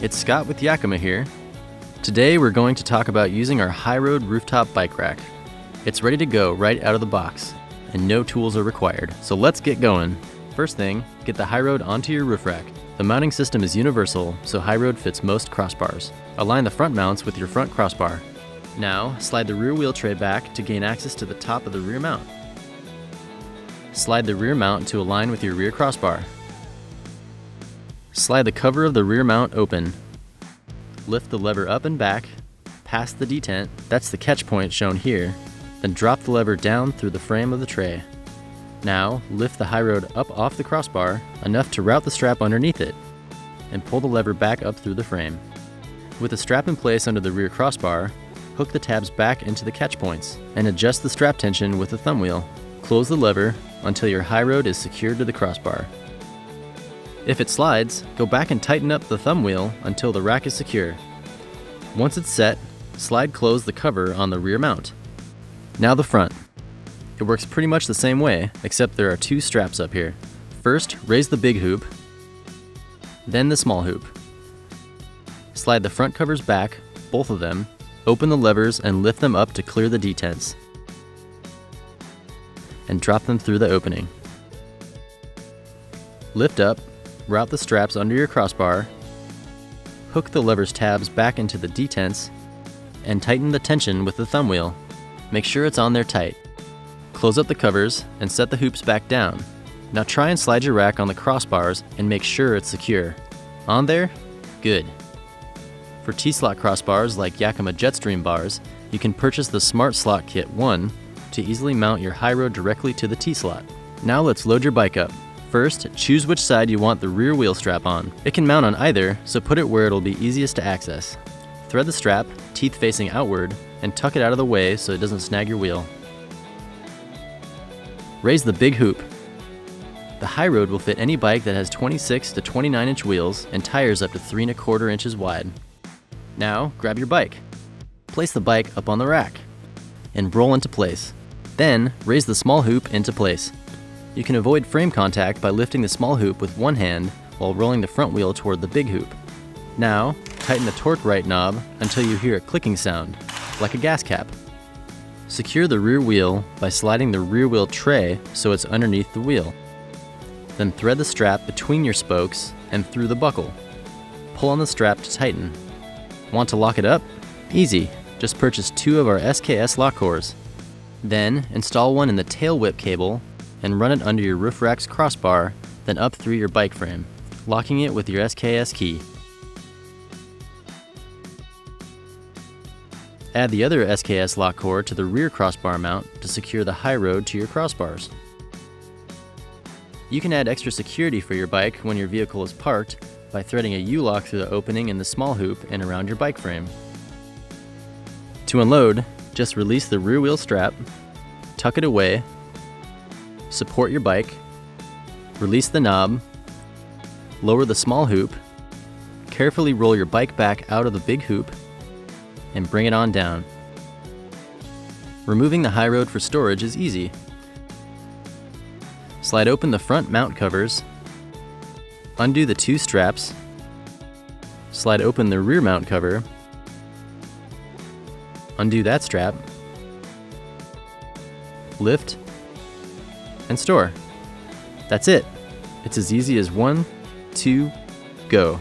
It's Scott with Yakima here. Today we're going to talk about using our HighRoad rooftop bike rack. It's ready to go right out of the box, and no tools are required, so let's get going. First thing, get the HighRoad onto your roof rack. The mounting system is universal, so HighRoad fits most crossbars. Align the front mounts with your front crossbar. Now, slide the rear wheel tray back to gain access to the top of the rear mount. Slide the rear mount to align with your rear crossbar. Slide the cover of the rear mount open. Lift the lever up and back, past the detent, that's the catch point shown here, then drop the lever down through the frame of the tray. Now, lift the HighRoad up off the crossbar enough to route the strap underneath it, and pull the lever back up through the frame. With the strap in place under the rear crossbar, hook the tabs back into the catch points, and adjust the strap tension with the thumb wheel. Close the lever until your HighRoad is secured to the crossbar. If it slides, go back and tighten up the thumb wheel until the rack is secure. Once it's set, slide close the cover on the rear mount. Now the front. It works pretty much the same way, except there are two straps up here. First, raise the big hoop, then the small hoop. Slide the front covers back, both of them, open the levers and lift them up to clear the detents, and drop them through the opening. Lift up, route the straps under your crossbar, hook the lever's tabs back into the detents, and tighten the tension with the thumb wheel. Make sure it's on there tight. Close up the covers and set the hoops back down. Now try and slide your rack on the crossbars and make sure it's secure. On there? Good. For T-slot crossbars like Yakima Jetstream bars, you can purchase the Smart Slot Kit 1 to easily mount your HighRoad directly to the T-slot. Now let's load your bike up. First, choose which side you want the rear wheel strap on. It can mount on either, so put it where it'll be easiest to access. Thread the strap, teeth facing outward, and tuck it out of the way so it doesn't snag your wheel. Raise the big hoop. The HighRoad will fit any bike that has 26 to 29 inch wheels and tires up to 3 1/4 inches wide. Now, grab your bike. Place the bike up on the rack and roll into place. Then, raise the small hoop into place. You can avoid frame contact by lifting the small hoop with one hand while rolling the front wheel toward the big hoop. Now, tighten the TorqueRight knob until you hear a clicking sound, like a gas cap. Secure the rear wheel by sliding the rear wheel tray so it's underneath the wheel. Then thread the strap between your spokes and through the buckle. Pull on the strap to tighten. Want to lock it up? Easy. Just purchase 2 of our SKS lock cores. Then install one in the tail whip cable and run it under your roof rack's crossbar, then up through your bike frame, locking it with your SKS key. Add the other SKS lock core to the rear crossbar mount to secure the HighRoad to your crossbars. You can add extra security for your bike when your vehicle is parked by threading a U-lock through the opening in the small hoop and around your bike frame. To unload, just release the rear wheel strap, tuck it away, support your bike, release the knob, lower the small hoop, carefully roll your bike back out of the big hoop, and bring it on down. Removing the HighRoad for storage is easy. Slide open the front mount covers, undo the 2 straps, slide open the rear mount cover, undo that strap, lift, and store. That's it. It's as easy as 1, 2, go.